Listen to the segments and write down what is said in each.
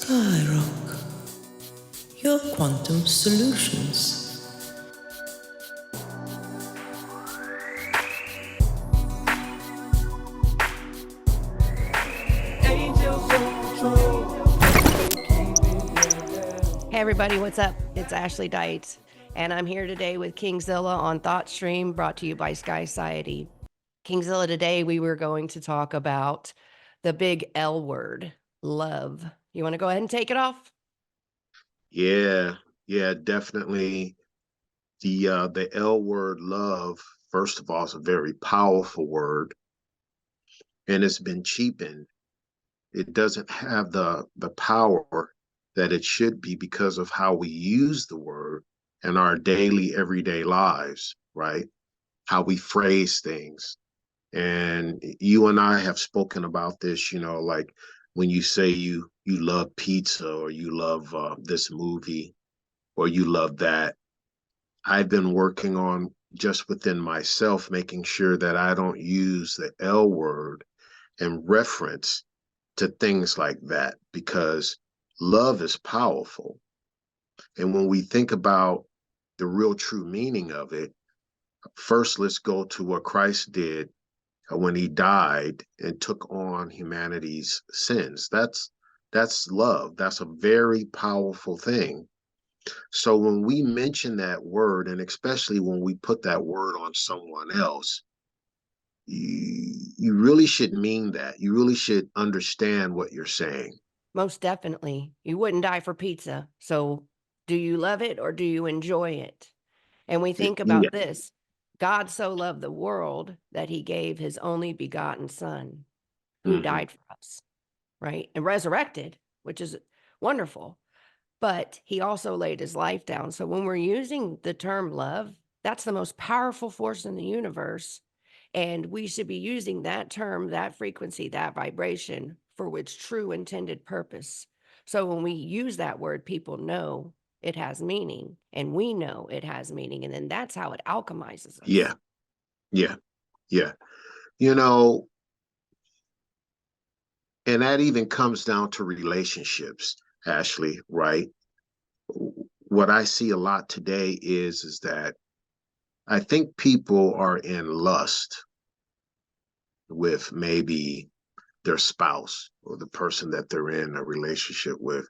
SKYROCK, your quantum solutions. Hey everybody, what's up? It's Ashley Dite, and I'm here today with KINGZILLA on Thought Stream, brought to you by Skyciety. KINGZILLA, today we were going to talk about the big L word, love. You want to go ahead and take it off? Yeah, definitely. The L word, love, first of all, is a very powerful word, and it's been cheapened. It doesn't have the power that it should be because of how we use the word in our daily, everyday lives, right? How we phrase things. And you and I have spoken about this, like when you say you love pizza, or you love this movie, or you love that. I've been working on just within myself, making sure that I don't use the L word in reference to things like that, because love is powerful. And when we think about the real true meaning of it, first let's go to what Christ did when he died and took on humanity's sins. That's love. That's a very powerful thing. So when we mention that word, and especially when we put that word on someone else, you really should mean that. You really should understand what you're saying. Most definitely. You wouldn't die for pizza. So, do you love it or do you enjoy it? And we think Yeah. about this: God so loved the world that he gave his only begotten Son, who Hmm. died for us, right? And resurrected, which is wonderful. But he also laid his life down. So when we're using the term love, that's the most powerful force in the universe. And we should be using that term, that frequency, that vibration for which true intended purpose. So when we use that word, people know it has meaning, and we know it has meaning. And then that's how it alchemizes us. Yeah. Yeah. Yeah. You know, and that even comes down to relationships, Ashley, right? What I see a lot today is that I think people are in lust with maybe their spouse or the person that they're in a relationship with,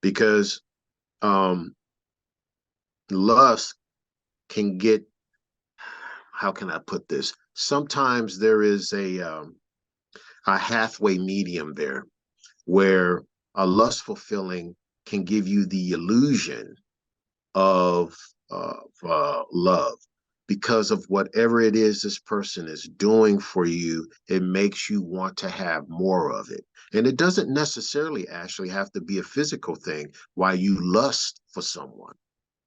because um lust can get, how can I put this, sometimes there is a halfway medium there, where a lustful feeling can give you the illusion of love, because of whatever it is this person is doing for you. It makes you want to have more of it, and it doesn't necessarily actually have to be a physical thing why you lust for someone,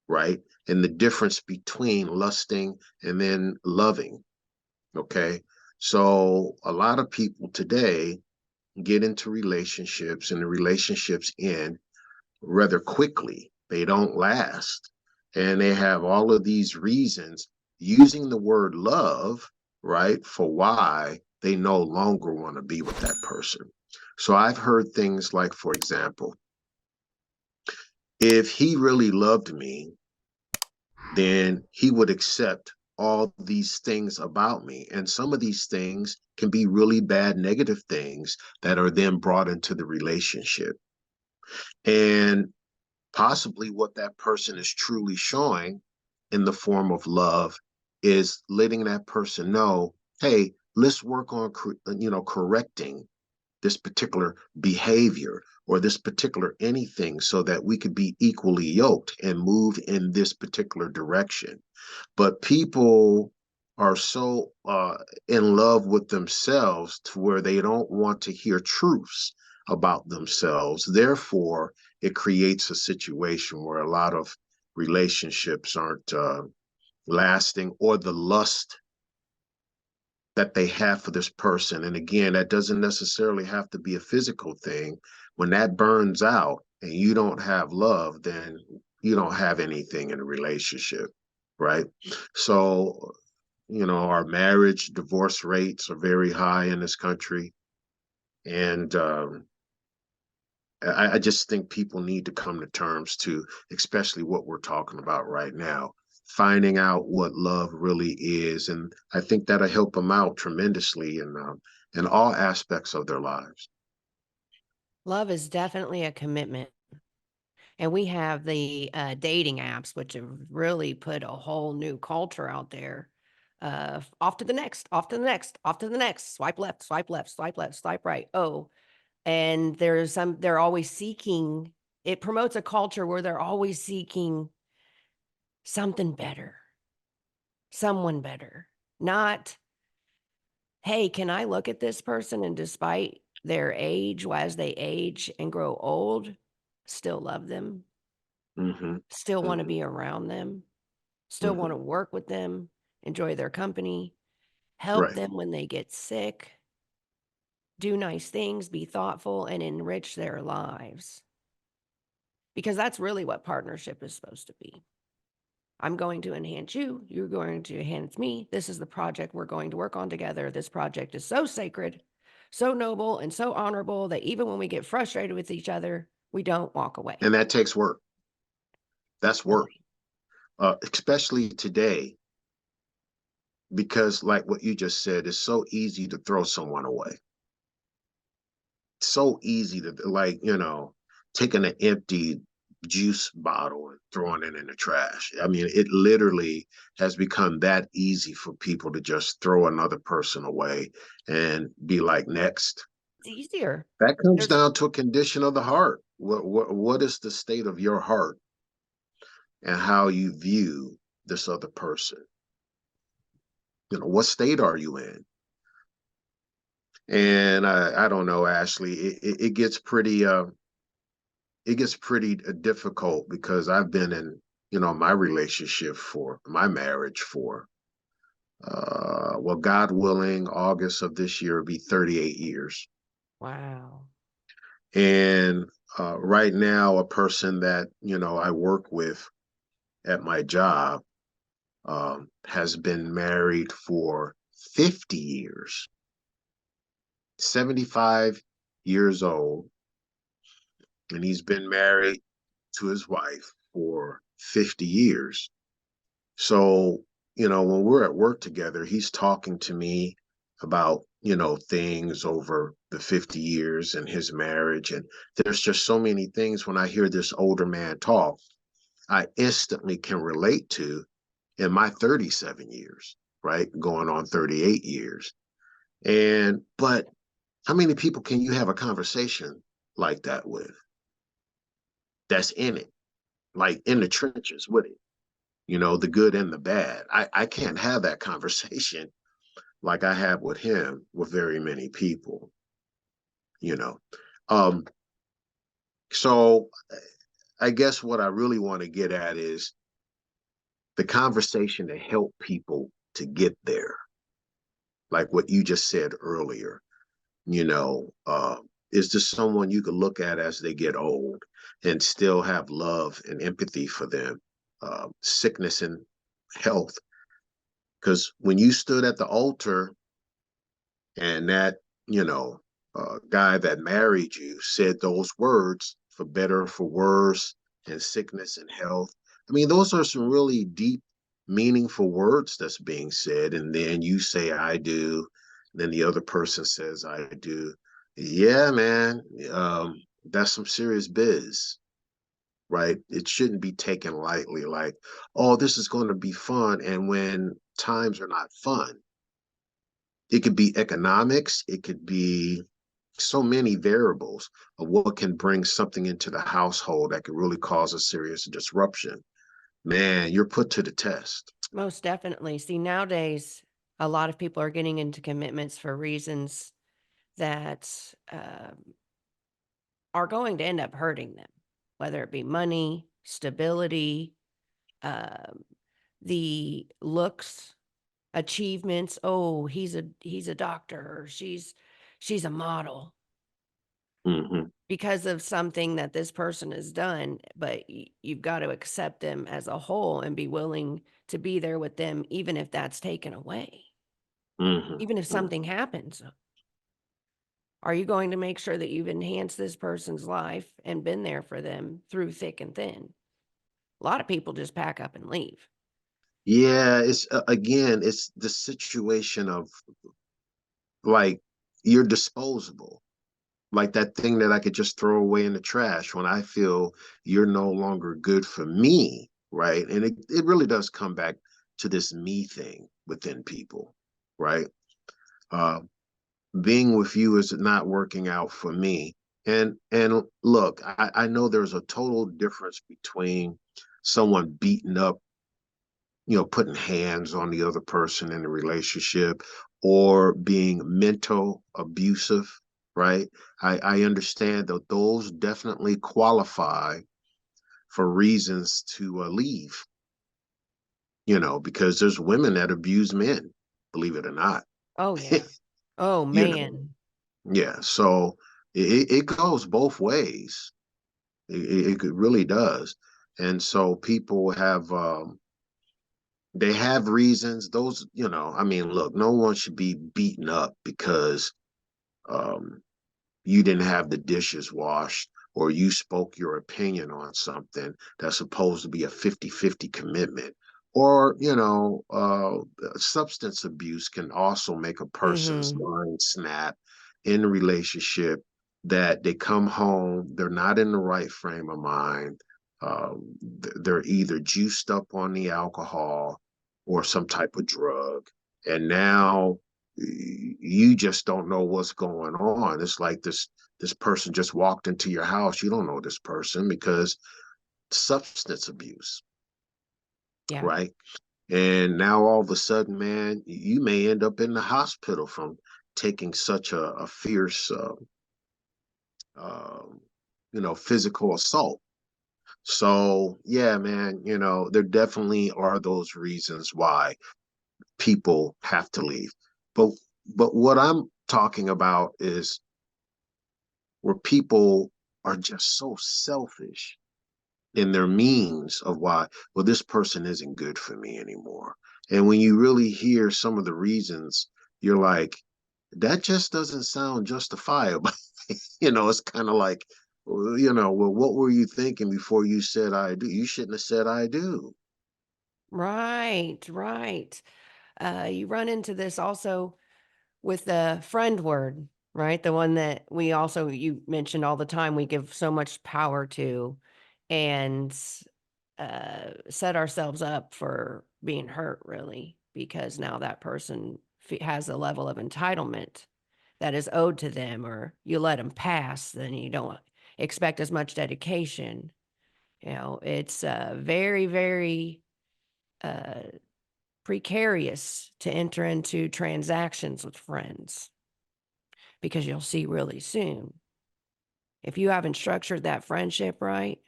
right? And the difference between lusting and then loving. Okay, so a lot of people today get into relationships, and the relationships end rather quickly. They don't last. And they have all of these reasons using the word love, right, for why they no longer want to be with that person. So I've heard things like, for example, if he really loved me, then he would accept all these things about me. And some of these things can be really bad, negative things that are then brought into the relationship. And possibly what that person is truly showing in the form of love is letting that person know, hey, let's work on correcting this particular behavior or this particular anything, so that we could be equally yoked and move in this particular direction. But people are so in love with themselves to where they don't want to hear truths about themselves. Therefore, it creates a situation where a lot of relationships aren't lasting, or the lust that they have for this person. And again, that doesn't necessarily have to be a physical thing. When that burns out and you don't have love, then you don't have anything in a relationship, right? So, our marriage divorce rates are very high in this country. And I just think people need to come to terms to, especially what we're talking about right now, finding out what love really is, and I think that'll help them out tremendously in all aspects of their lives. Love is definitely a commitment. And we have the dating apps, which have really put a whole new culture out there. Off to the next, off to the next, off to the next, swipe left, swipe left, swipe left, swipe right. Oh, and they're always seeking, it promotes a culture where they're always seeking something better, someone better. Not, hey, can I look at this person and despite their age, as they age and grow old, still love them, Mm-hmm. still want to Mm-hmm. be around them, still want Mm-hmm. to work with them, enjoy their company, help Right. them when they get sick, do nice things, be thoughtful, and enrich their lives. Because that's really what partnership is supposed to be. I'm going to enhance you. You're going to enhance me. This is the project we're going to work on together. This project is so sacred, so noble, and so honorable that even when we get frustrated with each other, we don't walk away. And that takes work. That's work, especially today, because like what you just said, it's so easy to throw someone away. So easy to, like, taking an empty juice bottle and throwing it in the trash. I mean, it literally has become that easy for people to just throw another person away and be like, next. It's easier. That comes There's down to a condition of the heart. What is the state of your heart and how you view this other person? What state are you in? And I don't know, Ashley, it gets pretty difficult because I've been in, my relationship for my marriage for, well, God willing, August of this year will be 38 years. wow. And right now, a person that, I work with at my job has been married for 50 years, 75 years old. And he's been married to his wife for 50 years. So, when we're at work together, he's talking to me about, things over the 50 years and his marriage. And there's just so many things when I hear this older man talk, I instantly can relate to in my 37 years, right? Going on 38 years. But how many people can you have a conversation like that with? That's in it, like in the trenches with it, the good and the bad. I can't have that conversation like I have with him with very many people, you know. Um, so I guess what I really want to get at is the conversation to help people to get there, like what you just said earlier, you know, uh, is this someone you can look at as they get old and still have love and empathy for them, sickness and health? Because when you stood at the altar and that, guy that married you said those words, for better, for worse, and sickness and health. I mean, those are some really deep, meaningful words that's being said. And then you say, I do. Then the other person says, I do. Yeah, man, that's some serious biz, right? It shouldn't be taken lightly, like, oh, this is going to be fun. And when times are not fun, it could be economics, it could be so many variables of what can bring something into the household that could really cause a serious disruption. Man, you're put to the test. Most definitely. See, nowadays, a lot of people are getting into commitments for reasons that are going to end up hurting them, whether it be money, stability, um, the looks, achievements. Oh, he's a doctor, or she's a model Mm-hmm. because of something that this person has done. But you've got to accept them as a whole and be willing to be there with them, even if that's taken away, Mm-hmm. even if Mm-hmm. something happens. Are you going to make sure that you've enhanced this person's life and been there for them through thick and thin? A lot of people just pack up and leave. Yeah, it's again, it's the situation of like you're disposable. Like that thing that I could just throw away in the trash when I feel you're no longer good for me, right? And it really does come back to this me thing within people, right? Uh, Being with you is not working out for me. And look, I know there's a total difference between someone beating up, putting hands on the other person in a relationship or being mental abusive, right? I understand that those definitely qualify for reasons to leave, because there's women that abuse men, believe it or not. Oh, yeah. Oh, you know, man. yeah. So it goes both ways. It really does. And so people have, they have reasons. Those, I mean, look, no one should be beaten up because um, you didn't have the dishes washed or you spoke your opinion on something that's supposed to be a 50-50 commitment. Or, substance abuse can also make a person's Mm-hmm. mind snap in a relationship that they come home, they're not in the right frame of mind. They're either juiced up on the alcohol or some type of drug. And now you just don't know what's going on. It's like this person just walked into your house. You don't know this person because substance abuse, Yeah. right? And now all of a sudden, man, you may end up in the hospital from taking such a fierce, uh, physical assault. So yeah, man, there definitely are those reasons why people have to leave. But but what I'm talking about is where people are just so selfish in their means of why, well, this person isn't good for me anymore. And when you really hear some of the reasons, you're like, that just doesn't sound justifiable. It's kind of like, well, what were you thinking before you said I do? You shouldn't have said I do. Right, right. You run into this also with the friend word, right? The one that you mentioned all the time, we give so much power to and set ourselves up for being hurt, really, because now that person has a level of entitlement that is owed to them, or you let them pass, then you don't expect as much dedication. It's very, very uh, precarious to enter into transactions with friends because you'll see really soon. If you haven't structured that friendship right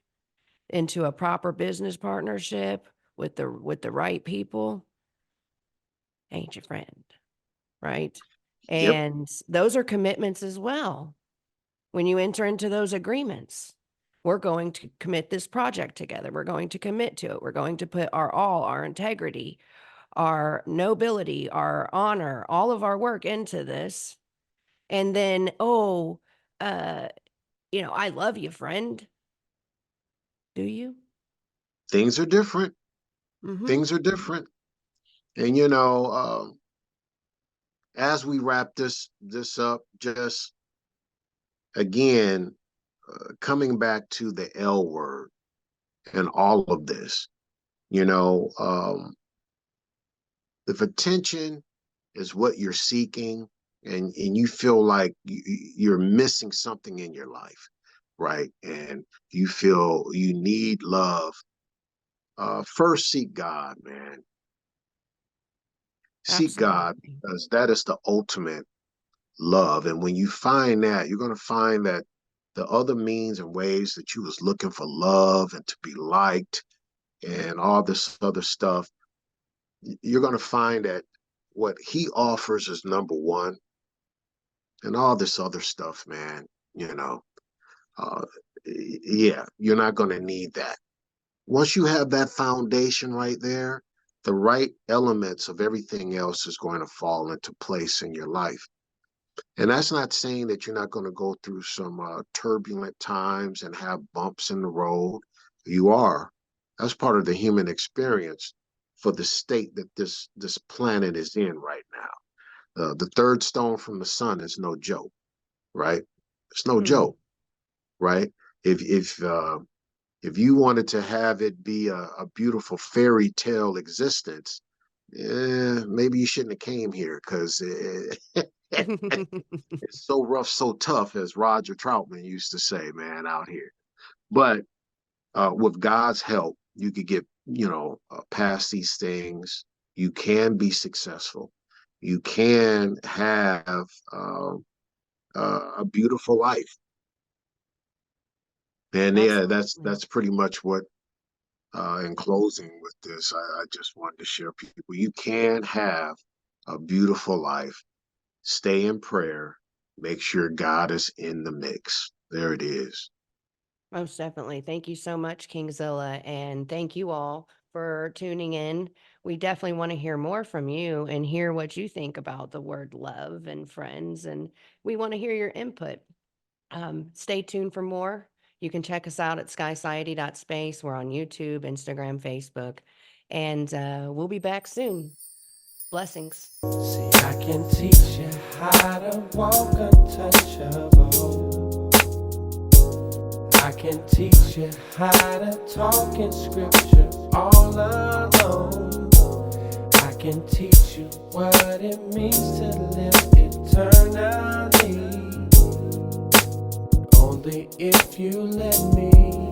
into a proper business partnership with the right people, ain't your friend, right? Yep. And those are commitments as well. When you enter into those agreements, we're going to commit this project together. We're going to commit to it. We're going to put our all, our integrity, our nobility, our honor, all of our work into this. And then, uh, I love you, friend. Do you? Things are different. Mm-hmm. Things are different. And as we wrap this up, just again, coming back to the L word and all of this, you know, um, if attention is what you're seeking and you feel like you're missing something in your life, right? And you feel you need love, first seek God, man. Seek God Absolutely. because that is the ultimate love. And when you find that, you're going to find that the other means and ways that you was looking for love and to be liked and all this other stuff, you're going to find that what he offers is number one, and all this other stuff, man, you know, uh, yeah, you're not going to need that. Once you have that foundation right there, the right elements of everything else is going to fall into place in your life. And that's not saying that you're not going to go through some turbulent times and have bumps in the road. You are. That's part of the human experience for the state that this planet is in right now. The third stone from the sun is no joke, right? It's no joke, right? If you wanted to have it be a beautiful fairy tale existence, maybe you shouldn't have came here because it's so rough, so tough, as Roger Troutman used to say, man, out here. But with God's help, you could get, past these things. You can be successful. You can have a beautiful life. And yeah, that's pretty much what, in closing with this, I just wanted to share people. You can have a beautiful life. Stay in prayer. Make sure God is in the mix. There it is. Most definitely. Thank you so much, Kingzilla. And thank you all for tuning in. We definitely want to hear more from you and hear what you think about the word love and friends. And we want to hear your input. Stay tuned for more. You can check us out at skyciety.space. We're on YouTube, Instagram, Facebook, and we'll be back soon. Blessings. See, I can teach you how to walk untouchable. I can teach you how to talk in scripture all alone. I can teach you what it means to live eternally. Only if you let me.